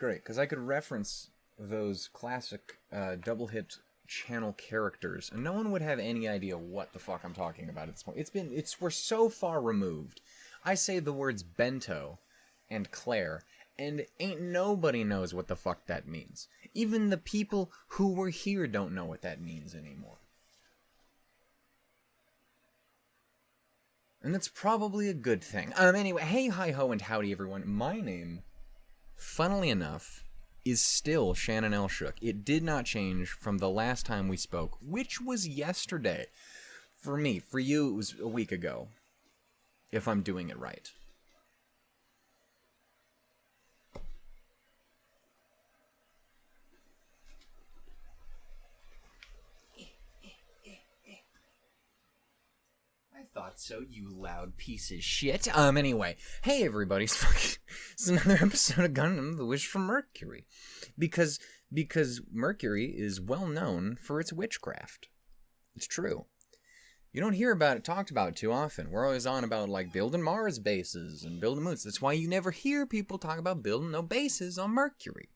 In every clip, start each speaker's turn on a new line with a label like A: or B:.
A: great, because I could reference those classic double hit channel characters, and no one would have any idea what the fuck I'm talking about at this point. We're so far removed. I say the words Bento and Claire, and ain't nobody knows what the fuck that means. Even the people who were here don't know what that means anymore. And that's probably a good thing. Anyway, hey, hi, ho, and howdy, everyone. My name, funnily enough, is still Shannon Elshook. It did not change from the last time we spoke, which was yesterday. For me, for you, it was a week ago, if I'm doing it right. Thought so, you loud piece of shit. Anyway, hey everybody, it's another episode of Gundam, The Wish from Mercury. Because Mercury is well known for its witchcraft. It's true. You don't hear about it talked about too often. We're always on about, like, building Mars bases and building moons. That's why you never hear people talk about building no bases on Mercury.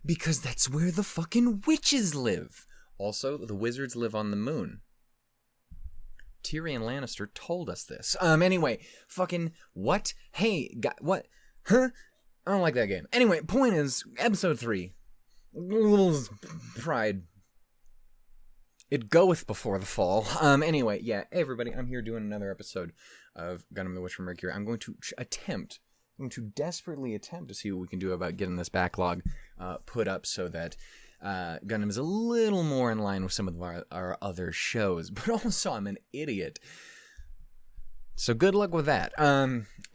A: Because that's where the fucking witches live. Also, the wizards live on the moon. Tyrion Lannister told us this. Anyway, fucking, what? Hey, what? Huh? I don't like that game. Anyway, point is, episode 3. Pride. It goeth before the fall. Anyway, yeah, hey everybody, I'm here doing another episode of Gundam the Wish from Mercury. I'm going to desperately attempt to see what we can do about getting this backlog put up so that Gundam is a little more in line with some of our other shows, but also I'm an idiot. So good luck with that.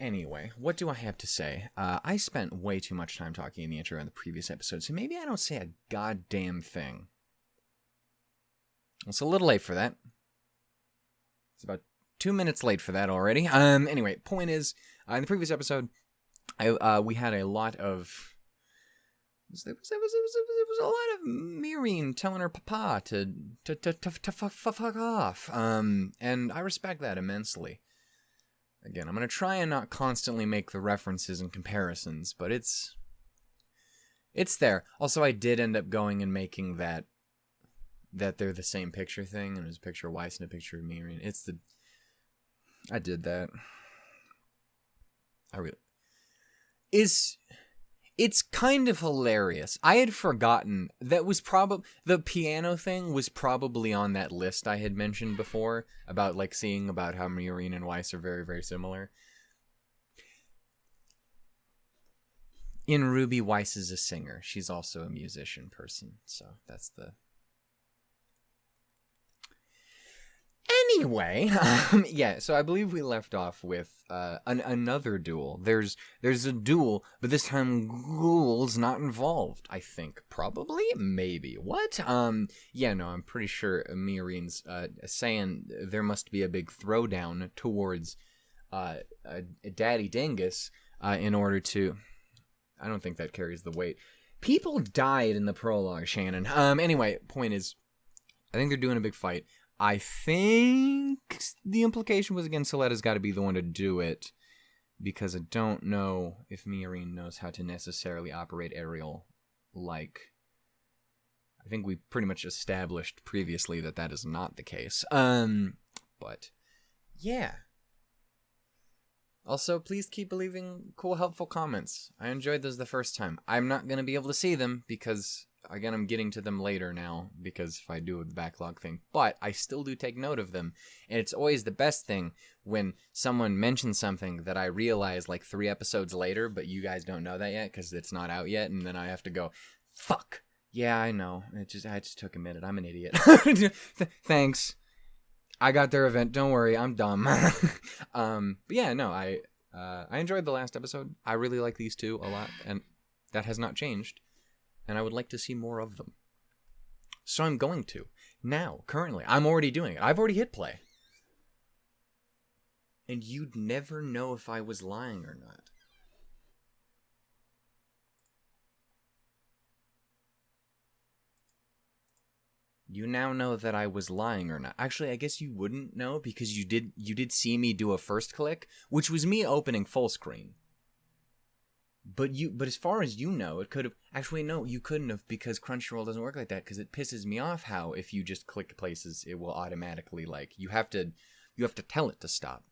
A: Anyway, what do I have to say? I spent way too much time talking in the intro in the previous episode, so maybe I don't say a goddamn thing. It's a little late for that. It's about 2 minutes late for that already. Anyway, point is, in the previous episode, we had a lot of... There was a lot of Miorine telling her papa to fuck off. And I respect that immensely. Again, I'm going to try and not constantly make the references and comparisons, but it's there. Also, I did end up going and making that they're the same picture thing, and there's a picture of Weiss and a picture of Miorine. I did that. It's kind of hilarious. I had forgotten that was the piano thing was probably on that list I had mentioned before about like seeing about how Miorine and Weiss are very, very similar. In Ruby, Weiss is a singer. She's also a musician person, so that's the... Anyway, yeah, so I believe we left off with another duel. There's a duel, but this time Guel's not involved, I think. Probably? Maybe. What? Yeah, no, I'm pretty sure Miorine's saying there must be a big throwdown towards Daddy Dingus in order to... I don't think that carries the weight. People died in the prologue, Shannon. Anyway, point is, I think they're doing a big fight. I think the implication was, again, Suletta's got to be the one to do it, because I don't know if Miorine knows how to necessarily operate aerial like... I think we pretty much established previously that is not the case. But, yeah. Also, please keep leaving cool, helpful comments. I enjoyed those the first time. I'm not going to be able to see them, because... Again, I'm getting to them later now, because if I do the backlog thing. But I still do take note of them. And it's always the best thing when someone mentions something that I realize like 3 episodes later, but you guys don't know that yet because it's not out yet. And then I have to go, fuck. Yeah, I know. I just took a minute. I'm an idiot. Thanks. I got their event. Don't worry. I'm dumb. But yeah, no, I enjoyed the last episode. I really like these two a lot. And that has not changed. And I would like to see more of them. So I'm going to. Now, currently. I'm already doing it. I've already hit play. And you'd never know if I was lying or not. You now know that I was lying or not. Actually, I guess you wouldn't know because you did see me do a first click, which was me opening full screen. But as far as you know, it could have... Actually, no, you couldn't have, because Crunchyroll doesn't work like that, because it pisses me off how if you just click places, it will automatically, like, you have to tell it to stop.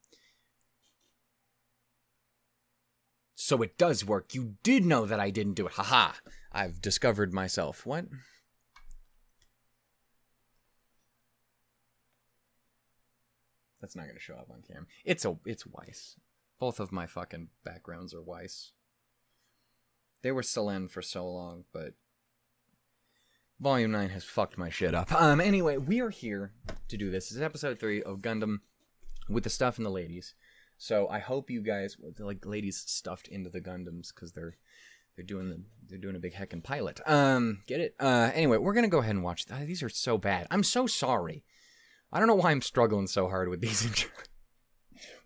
A: So it does work. You did know that I didn't do it. Haha. I've discovered myself. What? That's not going to show up on cam. It's Weiss. Both of my fucking backgrounds are Weiss. They were Selen for so long, but Volume 9 has fucked my shit up. Anyway, we are here to do this. This is episode 3 of Gundam with the stuff and the ladies. So I hope you guys, like, ladies stuffed into the Gundams, because they're doing a big heckin' pilot. Get it? Anyway, we're gonna go ahead and watch. These are so bad. I'm so sorry. I don't know why I'm struggling so hard with these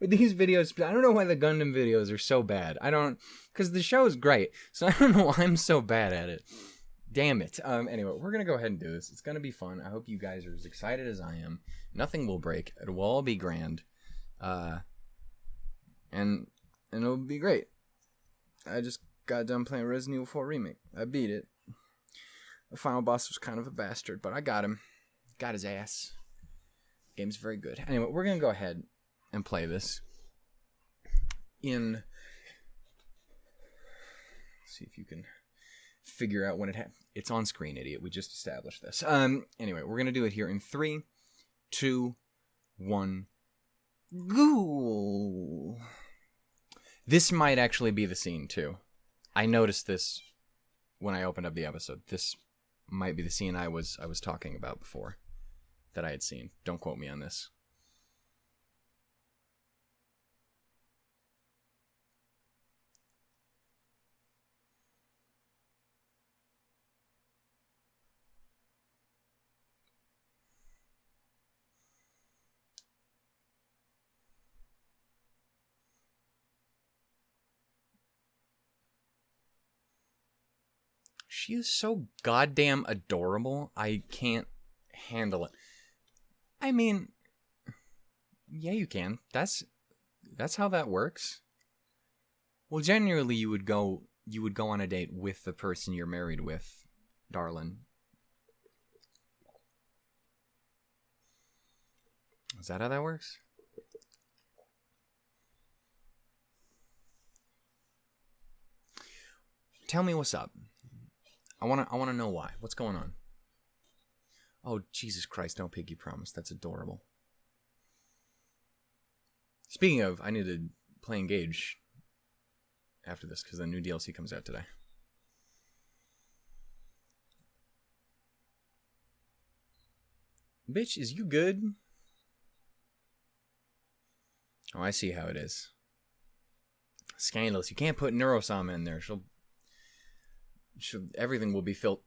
A: with these videos. I don't know why the Gundam videos are so bad. Because the show is great, so I don't know why I'm so bad at it. Damn it. Anyway, we're gonna go ahead and do this. It's gonna be fun. I hope you guys are as excited as I am. Nothing will break. It will all be grand. And it'll be great. I just got done playing Resident Evil 4 Remake. I beat it. The final boss was kind of a bastard, but I got him. Got his ass. Game's very good. Anyway, we're gonna go ahead and play this. Let's see if you can figure out when it happens. It's on screen, idiot. We just established this. Anyway, we're gonna do it here in 3, 2, 1. Guel. This might actually be the scene too. I noticed this when I opened up the episode. This might be the scene I was talking about before that I had seen. Don't quote me on this. She is so goddamn adorable. I can't handle it. I mean, yeah, you can. That's how that works. Well, generally, you would go on a date with the person you're married with, darling. Is that how that works? Tell me what's up. I wanna know why. What's going on? Oh, Jesus Christ, no piggy promise. That's adorable. Speaking of, I need to play Engage after this, because the new DLC comes out today. Bitch, is you good? Oh, I see how it is. Scandalous. You can't put Neurosama in there. Everything will be filled.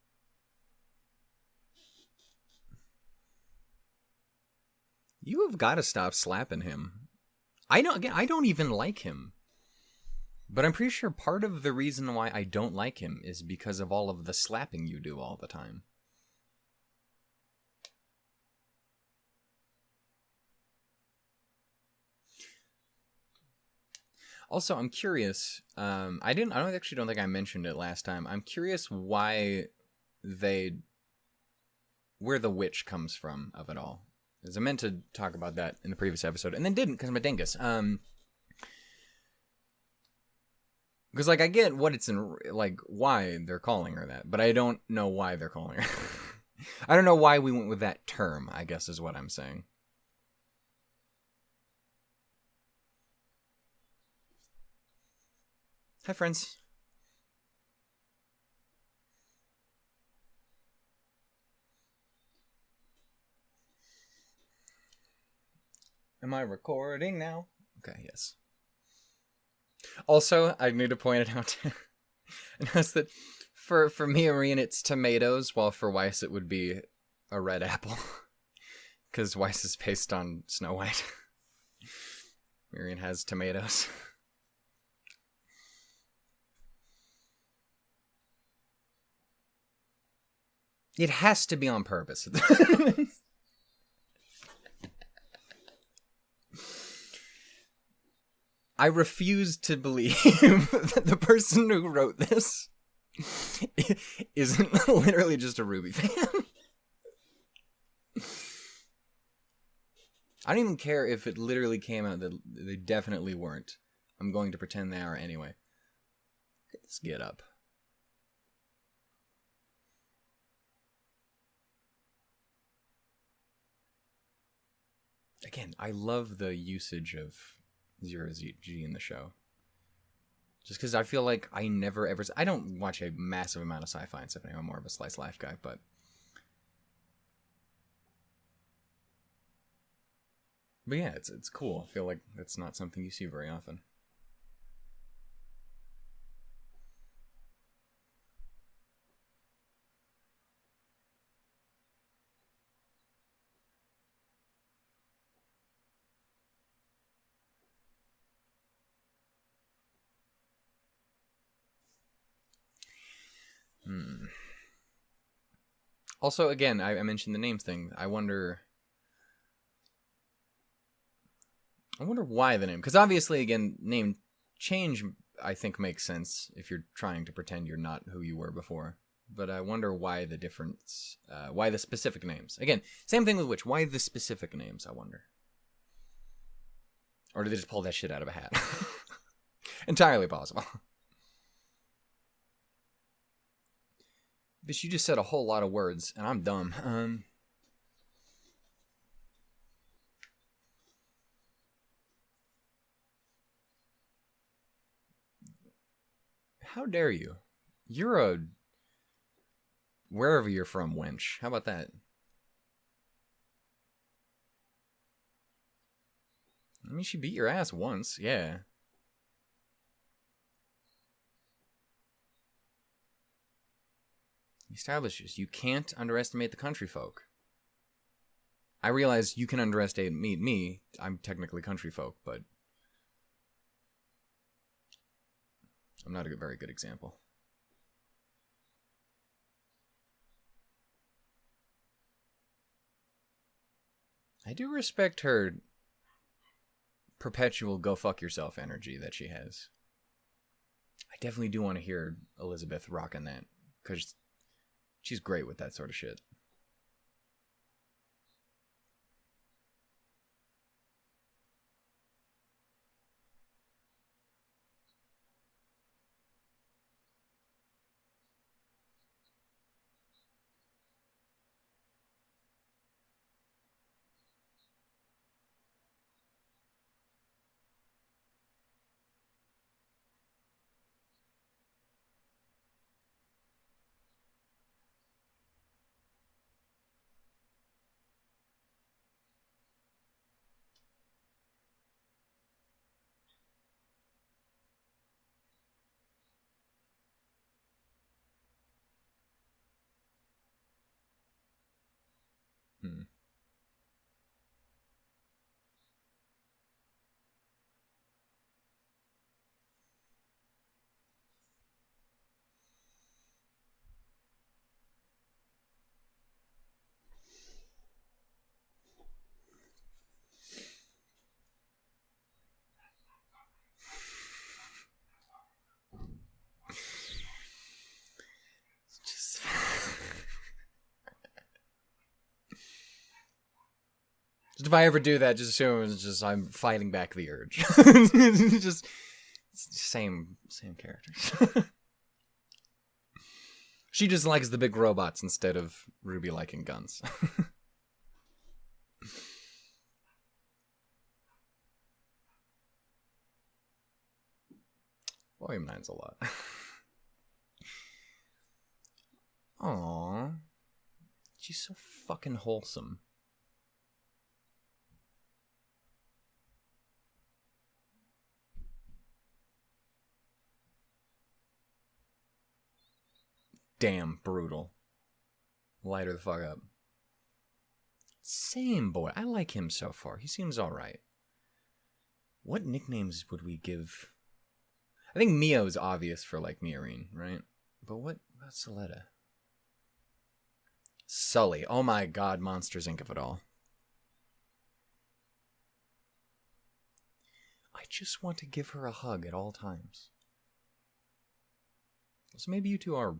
A: You have got to stop slapping him. I don't even like him. But I'm pretty sure part of the reason why I don't like him is because of all of the slapping you do all the time. Also, I'm curious. I actually don't think I mentioned it last time. I'm curious where the witch comes from of it all. Because I meant to talk about that in the previous episode, and then didn't because I'm a dingus. Because I get what it's in, why they're calling her that, but I don't know why they're calling her. I don't know why we went with that term, I guess is what I'm saying. Hi, friends. Am I recording now? Okay, yes. Also, I need to point it out. And that's that for Miorine it's tomatoes, while for Weiss it would be a red apple. Because Weiss is based on Snow White. Miorine has tomatoes. It has to be on purpose. I refuse to believe that the person who wrote this isn't literally just a RWBY fan. I don't even care if it literally came out that they definitely weren't. I'm going to pretend they are anyway. Let's get up. Again, I love the usage of Zero-G in the show. Just because I feel like I never ever... I don't watch a massive amount of sci-fi and stuff anymore. I'm more of a slice life guy, but... But yeah, it's cool. I feel like that's not something you see very often. Also, again, I mentioned the name thing. I wonder why the name. Because obviously, again, name change, I think, makes sense if you're trying to pretend you're not who you were before. But I wonder why the difference, why the specific names. Again, same thing with Witch. Why the specific names, I wonder. Or did they just pull that shit out of a hat? Entirely possible. Bitch, you just said a whole lot of words, and I'm dumb. How dare you? You're a... wherever you're from, wench. How about that? I mean, she beat your ass once, yeah. Establishes you can't underestimate the country folk. I realize you can underestimate me. I'm technically country folk, but I'm not a very good example. I do respect her perpetual go fuck yourself energy that she has. I definitely do want to hear Elizabeth rocking that, because she's great with that sort of shit. If I ever do that, just assume it's just I'm fighting back the urge. Just same characters. She just likes the big robots instead of RWBY liking guns. Volume 9's a lot. Aww. She's so fucking wholesome. Damn, brutal. Light her the fuck up. Same boy. I like him so far. He seems alright. What nicknames would we give? I think Mio is obvious for, like, Miorine, right? But what about Suletta? Sully. Oh my god, Monsters Inc. of it all. I I just want to give her a hug at all times. So maybe you two are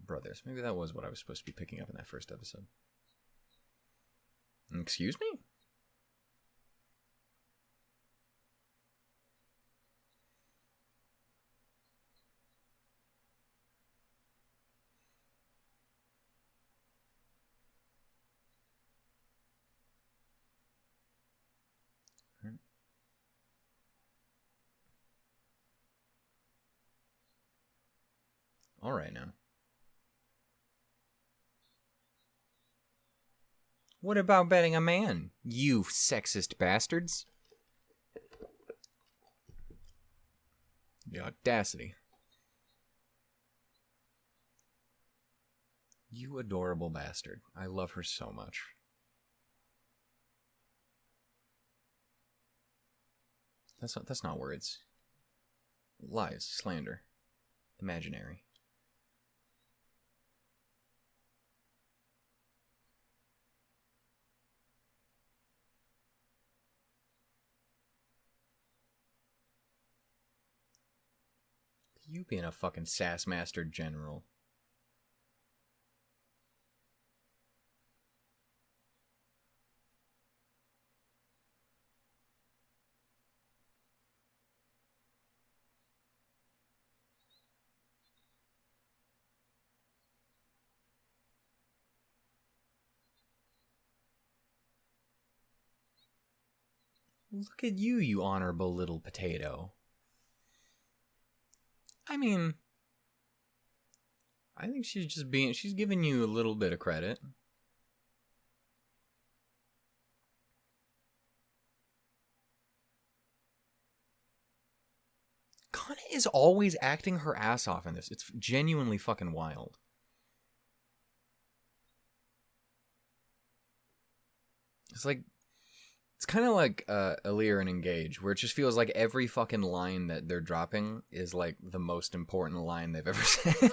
A: brothers. Maybe that was what I was supposed to be picking up in that first episode. Excuse me? All right now. What about betting a man, you sexist bastards? The audacity. You adorable bastard. I love her so much. That's not words. Lies, slander, imaginary. You being a fucking sass master general. Look at you, you honorable little potato. I mean, I think she's giving you a little bit of credit. Kana is always acting her ass off in this. It's genuinely fucking wild. It's kind of like Aaliyah and Engage, where it just feels like every fucking line that they're dropping is like the most important line they've ever said.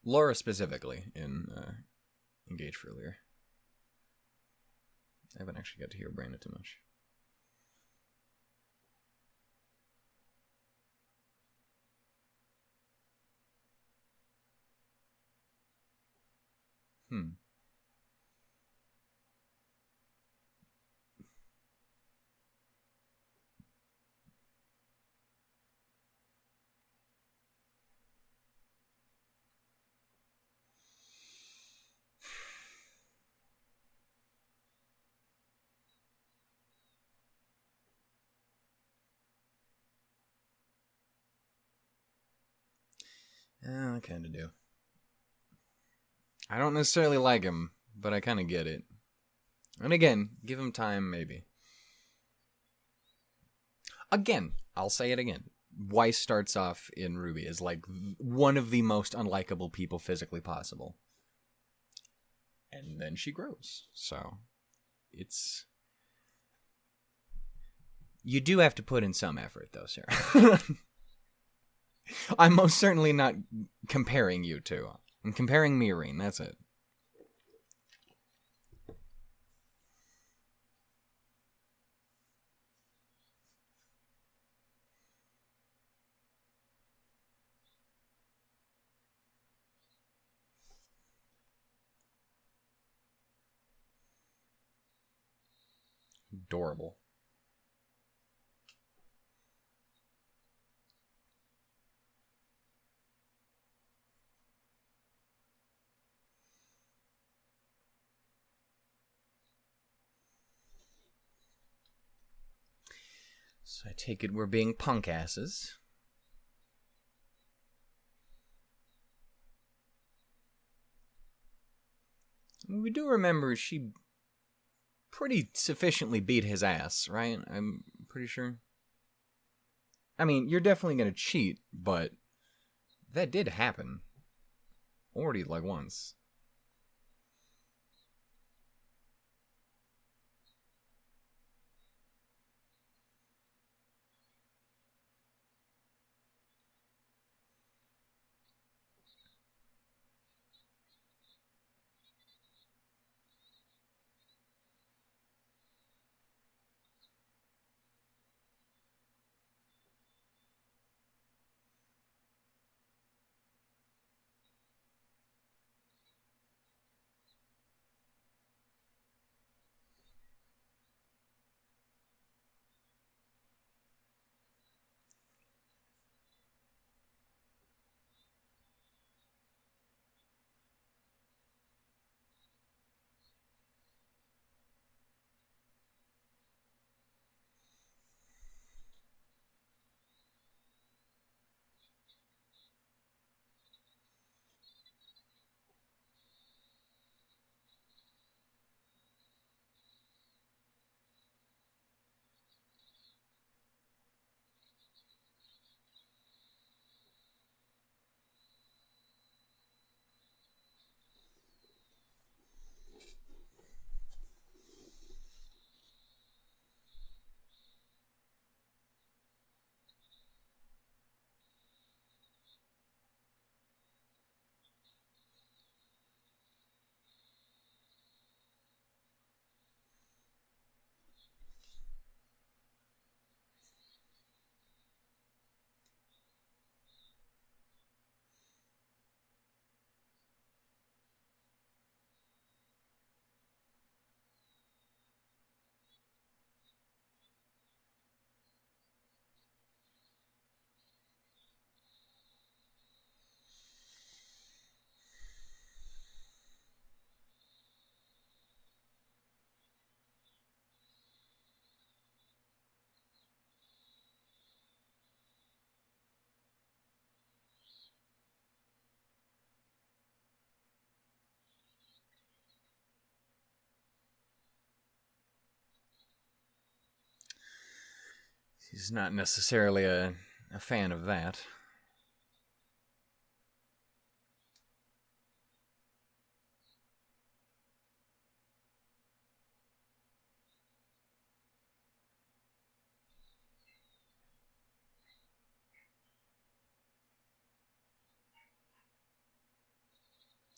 A: Laura specifically in Engage for Aaliyah. I haven't actually got to hear Brandon too much. I kind of do. I don't necessarily like him, but I kind of get it. And again, give him time, maybe. Again, I'll say it again. Weiss starts off in RWBY as like one of the most unlikable people physically possible. And then she grows. So, it's... You do have to put in some effort, though, Sarah. I'm most certainly not comparing you two. I'm comparing Miorine, that's it. Adorable. So I take it we're being punk asses. We do remember she pretty sufficiently beat his ass, right? I'm pretty sure. I mean, you're definitely going to cheat, but that did happen. Already, like, once. He's not necessarily a fan of that.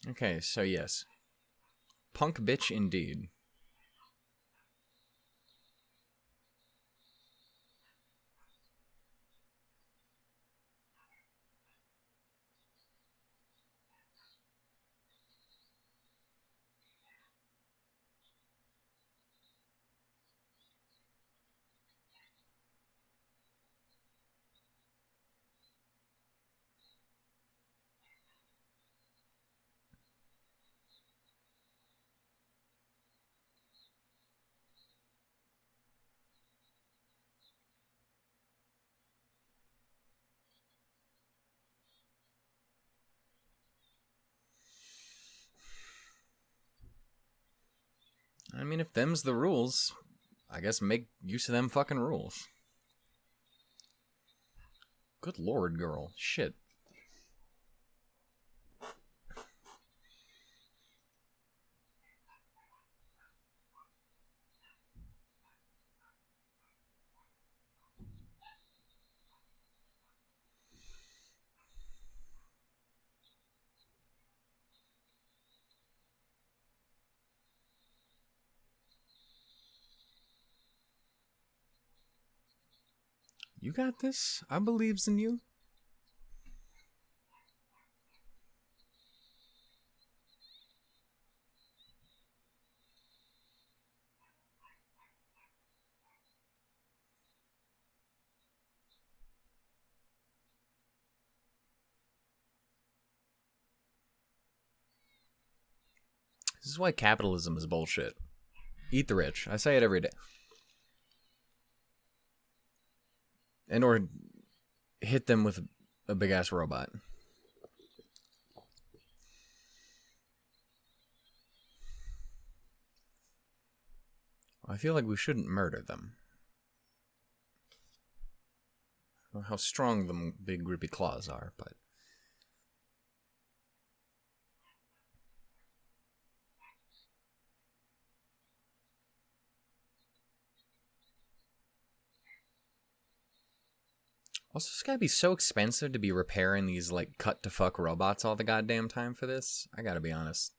A: Okay, so yes. Punk bitch indeed. I mean, if them's the rules, I guess make use of them fucking rules. Good lord, girl. Shit. You got this. I believes in you. This is why capitalism is bullshit. Eat the rich. I say it every day. And or hit them with a big ass robot. I feel like we shouldn't murder them. I don't know how strong the big grippy claws are, but also, it's gotta be so expensive to be repairing these, like, cut-to-fuck robots all the goddamn time for this. I gotta be honest.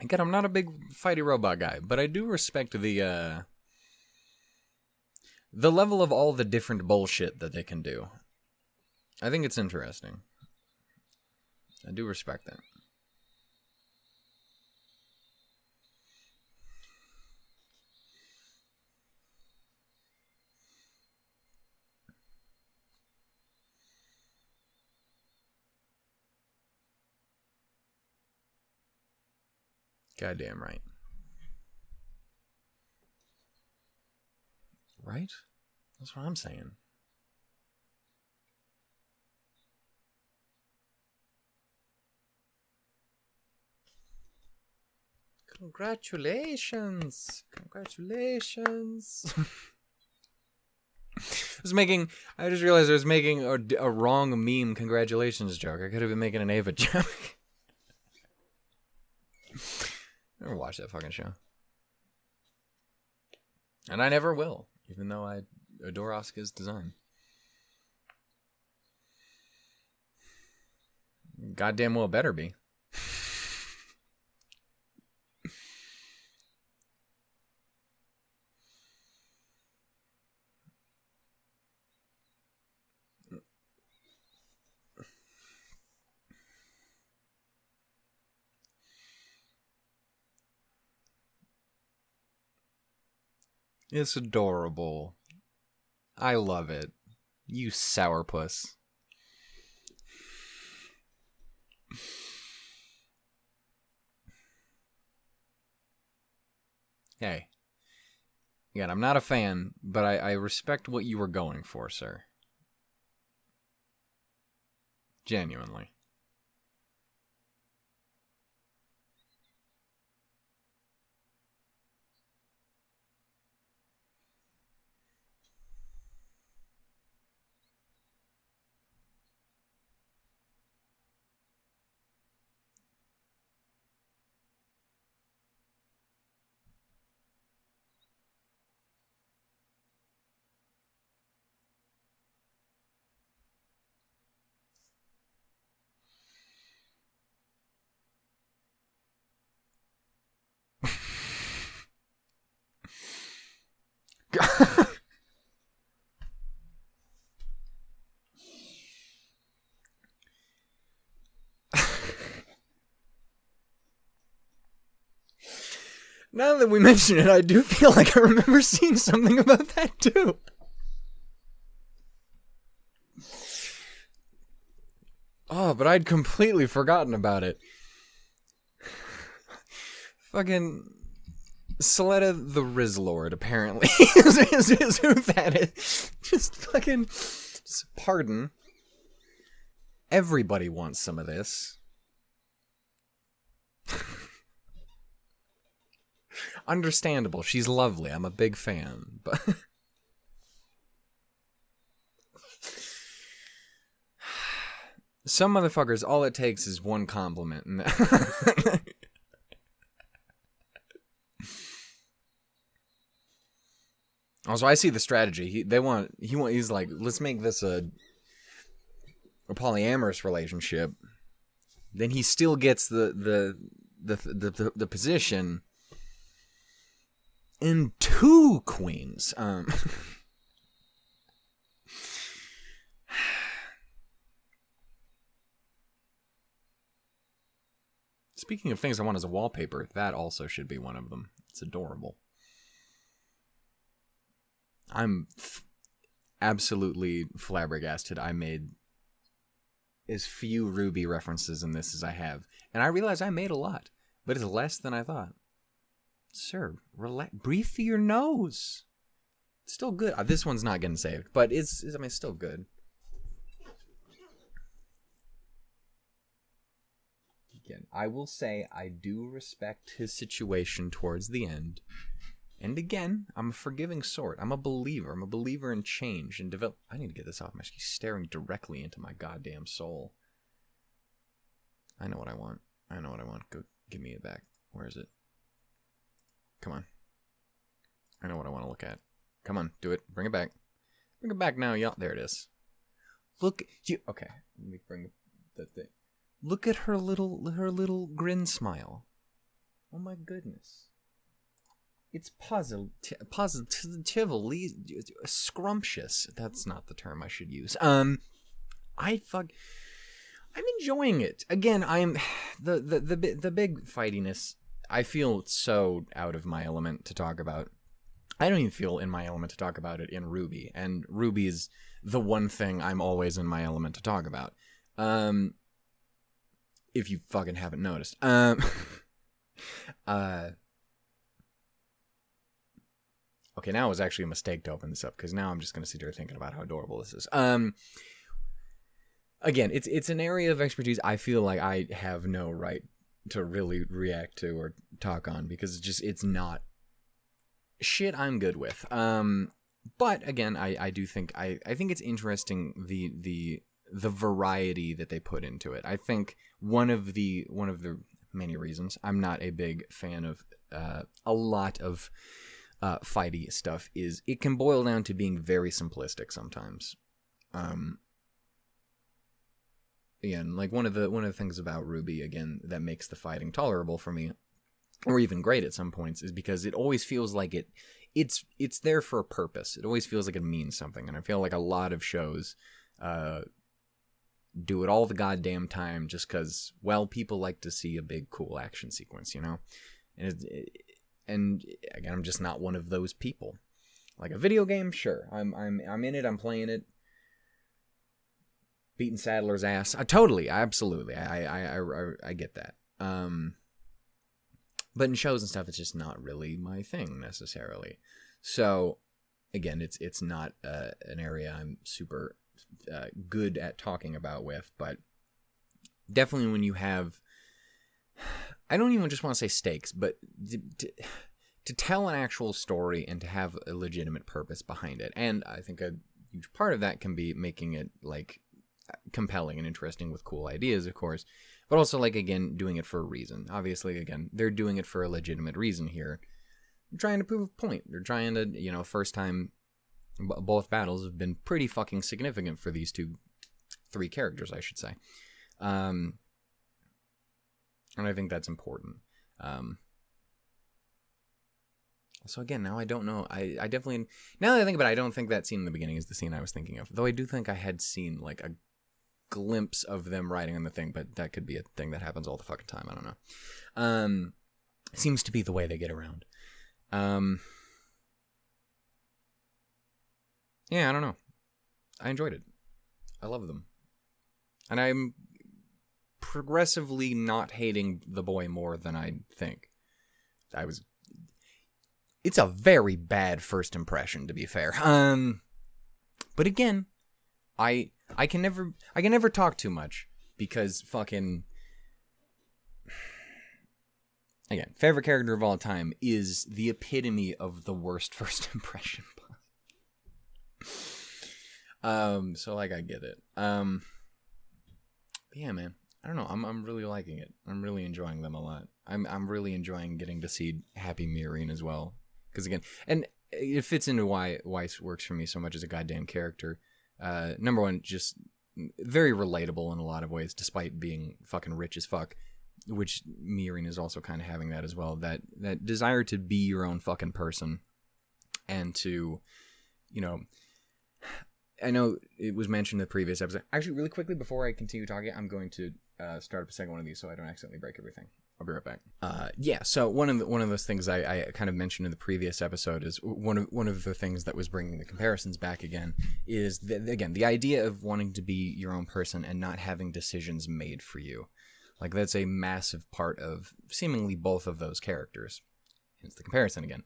A: Again, I'm not a big fighty robot guy, but I do respect the level of all the different bullshit that they can do. I think it's interesting. I do respect that. Goddamn right. Right? That's what I'm saying. Congratulations. Congratulations. I just realized I was making a wrong meme congratulations joke. I could have been making an Ava joke. Never watched that fucking show. And I never will, even though I adore Asuka's design. Goddamn well better be. It's adorable. I love it. You sourpuss. Hey. Again, I'm not a fan, but I respect what you were going for, sir. Genuinely. Now that we mention it, I do feel like I remember seeing something about that too. Oh, but I'd completely forgotten about it. Fucking Suletta the Rizz Lord, apparently, is who that is. Just fucking... Just pardon. Everybody wants some of this. Understandable. She's lovely. I'm a big fan. But some motherfuckers, all it takes is one compliment. And also, I see the strategy. He's like, let's make this a polyamorous relationship. Then he still gets the position in 2 queens. Speaking of things I want as a wallpaper, that also should be one of them. It's adorable. I'm absolutely flabbergasted. I made as few Ruby references in this as I have. And I realize I made a lot, but it's less than I thought. Sir, relax. Breathe through your nose. It's still good. This one's not getting saved, but it's still good. Again, I will say I do respect his situation towards the end. And again, I'm a forgiving sort. I'm a believer. I'm a believer in change and develop. I need to get this off my screen. He's staring directly into my goddamn soul. I know what I want. I know what I want. Go, give me it back. Where is it? Come on. I know what I want to look at. Come on, do it. Bring it back. Bring it back now, y'all. There it is. Look, okay. Let me bring the thing. Look at her little grin smile. Oh my goodness. It's positively scrumptious. That's not the term I should use. I'm enjoying it. Again, I'm the big fightiness. I feel so out of my element to talk about. I don't even feel in my element to talk about it in Ruby, and Ruby is the one thing I'm always in my element to talk about. If you fucking haven't noticed. uh, okay, now it was actually a mistake to open this up, because now I'm just going to sit here thinking about how adorable this is. Again, it's an area of expertise I feel like I have no right to really react to or talk on, because it's not shit I'm good with. But again, I do think I think it's interesting the variety that they put into it. I think one of the many reasons I'm not a big fan of a lot of fighty stuff is it can boil down to being very simplistic sometimes. Again, like one of the things about RWBY, again, that makes the fighting tolerable for me, or even great at some points, is because it always feels like it's there for a purpose. It always feels like it means something, and I feel like a lot of shows do it all the goddamn time just because, well, people like to see a big cool action sequence, you know. And again, I'm just not one of those people. Like a video game, sure, I'm in it, I'm playing it. Beating Sadler's ass. Totally, absolutely. I get that. But in shows and stuff, it's just not really my thing necessarily. So, again, it's not an area I'm super good at talking about with, but definitely when you have, I don't even just want to say stakes, but to tell an actual story and to have a legitimate purpose behind it. And I think a huge part of that can be making it, like, compelling and interesting with cool ideas, of course, but also, like, again, doing it for a reason. Obviously, again, they're doing it for a legitimate reason here. They're trying to prove a point. They're trying to, you know, first time both battles have been pretty fucking significant for these three characters, I should say. And I think that's important. So again, now I don't know. I definitely, now that I think about it, I don't think that scene in the beginning is the scene I was thinking of. Though I do think I had seen, like, a glimpse of them riding on the thing, but that could be a thing that happens all the fucking time. I don't know. Seems to be the way they get around. Yeah, I don't know. I enjoyed it. I love them. And I'm progressively not hating the boy more than I think. It's a very bad first impression, to be fair. But again, I can never talk too much, because fucking, again, favorite character of all time is the epitome of the worst first impression. So, like, I get it. But yeah, man, I don't know. I'm really liking it. I'm really enjoying them a lot. I'm really enjoying getting to see happy Miorine as well. Because again, and it fits into why Weiss works for me so much as a goddamn character. Number one, just very relatable in a lot of ways, despite being fucking rich as fuck, which Miorine is also kind of having that as well. That desire to be your own fucking person, and to, you know, I know it was mentioned in the previous episode. Actually, really quickly before I continue talking, I'm going to start up a second one of these so I don't accidentally break everything. I'll be right back. Yeah. So one of those things I kind of mentioned in the previous episode is one of the things that was bringing the comparisons back again is the idea of wanting to be your own person and not having decisions made for you. Like, that's a massive part of seemingly both of those characters. Hence the comparison again.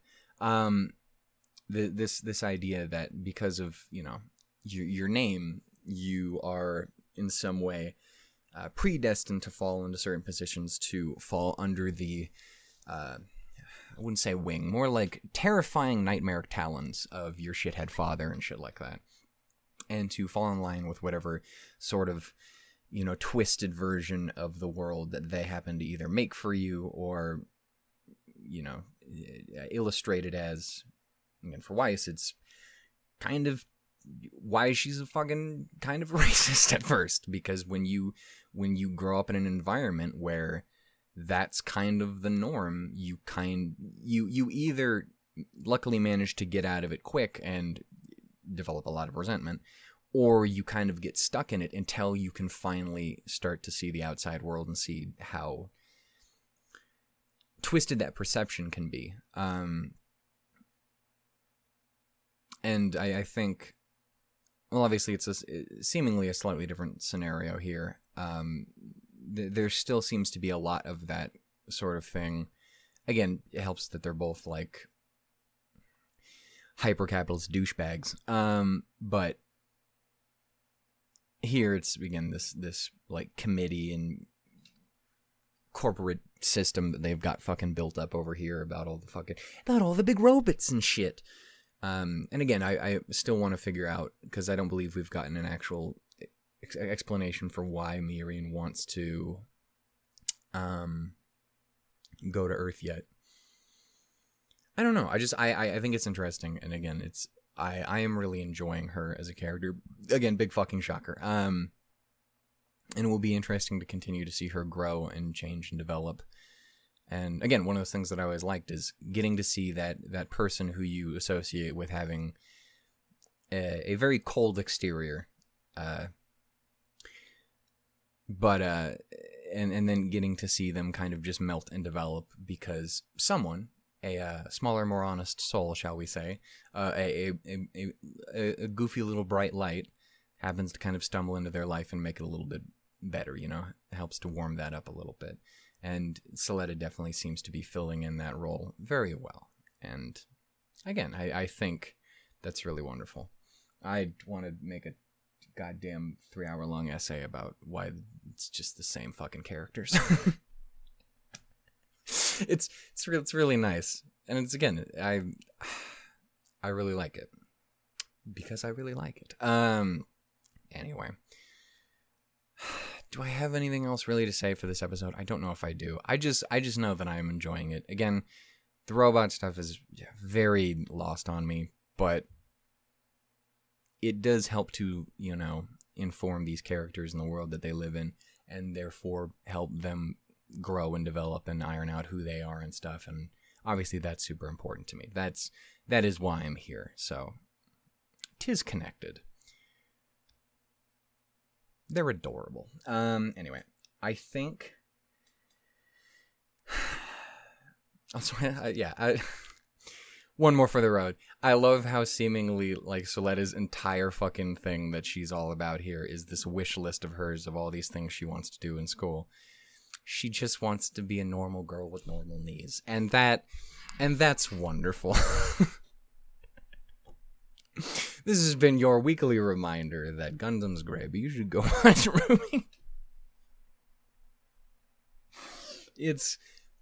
A: This idea that because of, you know, your name, you are in some way predestined to fall into certain positions, to fall under the, I wouldn't say wing, more like terrifying nightmare talons of your shithead father and shit like that. And to fall in line with whatever sort of, you know, twisted version of the world that they happen to either make for you or, you know, illustrate it as. Again, for Weiss, it's kind of why she's a fucking kind of racist at first, because when you grow up in an environment where that's kind of the norm, you either luckily manage to get out of it quick and develop a lot of resentment, or you kind of get stuck in it until you can finally start to see the outside world and see how twisted that perception can be. And I think, well, obviously it's seemingly a slightly different scenario here. There still seems to be a lot of that sort of thing again, it helps that they're both like hyper-capitalist douchebags. But here it's, again, this like committee and corporate system that they've got fucking built up over here about all the big robots and shit. And again, I still want to figure out, because I don't believe we've gotten an actual explanation for why Miorine wants to go to Earth yet. I don't know. I think it's interesting, and again, I am really enjoying her as a character. Again, big fucking shocker. And it will be interesting to continue to see her grow and change and develop. And again, one of those things that I always liked is getting to see that person who you associate with having a very cold exterior, but and then getting to see them kind of just melt and develop because someone, a smaller, more honest soul, shall we say, a goofy little bright light happens to kind of stumble into their life and make it a little bit better, you know? It helps to warm that up a little bit. And Suletta definitely seems to be filling in that role very well. And again, I think that's really wonderful. I want to make a goddamn 3-hour-long essay about why it's just the same fucking characters. It's really nice, and it's, again, I really like it because I really like it. Anyway, do I have anything else really to say for this episode? I don't know if I do. I just know that I am enjoying it. Again, the robot stuff is very lost on me, but it does help to, you know, inform these characters in the world that they live in, and therefore help them grow and develop and iron out who they are and stuff. And obviously that's super important to me. That is why I'm here. So 'tis connected. They're adorable. Anyway, I think also, one more for the road. I love how seemingly, like, Suletta's entire fucking thing that she's all about here is this wish list of hers of all these things she wants to do in school. She just wants to be a normal girl with normal knees. And that's wonderful. This has been your weekly reminder that Gundam's great, but you should go watch Ruby. It's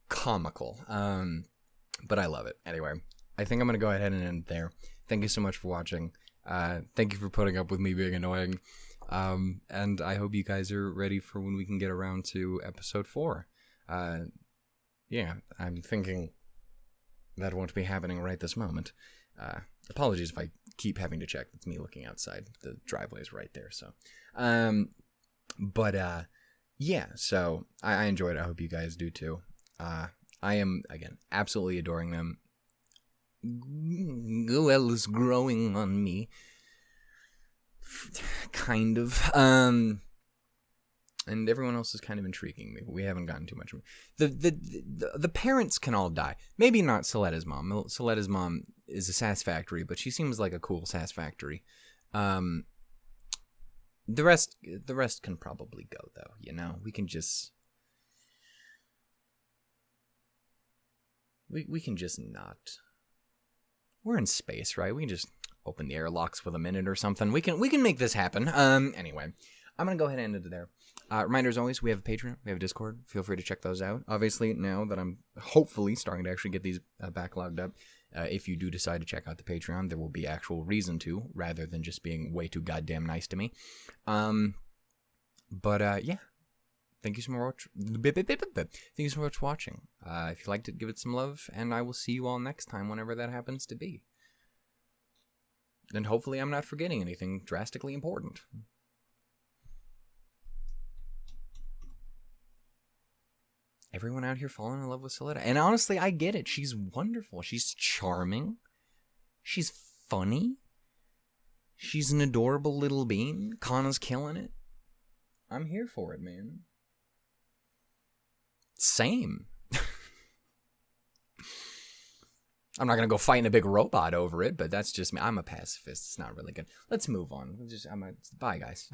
A: comical. But I love it. Anyway, I think I'm going to go ahead and end there. Thank you so much for watching. Thank you for putting up with me being annoying. And I hope you guys are ready for when we can get around to episode 4. Yeah, I'm thinking that won't be happening right this moment. Apologies if I keep having to check. It's me looking outside. The driveway's right there, so. Yeah, so I enjoyed it. I hope you guys do too. I am, again, absolutely adoring them. Guel is growing on me. Kind of. And everyone else is kind of intriguing me, but we haven't gotten too much. The parents can all die. Maybe not Suletta's mom. Suletta's mom is a sass factory, but she seems like a cool sass factory. The rest can probably go, though, you know? We can just... We can just not... We're in space, right? We can just open the airlocks with a minute or something. We can make this happen. Anyway, I'm going to go ahead and end it there. Reminder, as always, we have a Patreon, we have a Discord. Feel free to check those out. Obviously, now that I'm hopefully starting to actually get these backlogged up, if you do decide to check out the Patreon, there will be actual reason to, rather than just being way too goddamn nice to me. Yeah. Thank you so much. Thank you so much for watching. If you liked it, give it some love, and I will see you all next time, whenever that happens to be. And hopefully I'm not forgetting anything drastically important. Everyone out here falling in love with Suletta. And honestly, I get it. She's wonderful. She's charming. She's funny. She's an adorable little bean. Kana's killing it. I'm here for it, man. Same. I'm not going to go fighting a big robot over it, but that's just me. I'm a pacifist. It's not really good. Let's move on. Bye, guys.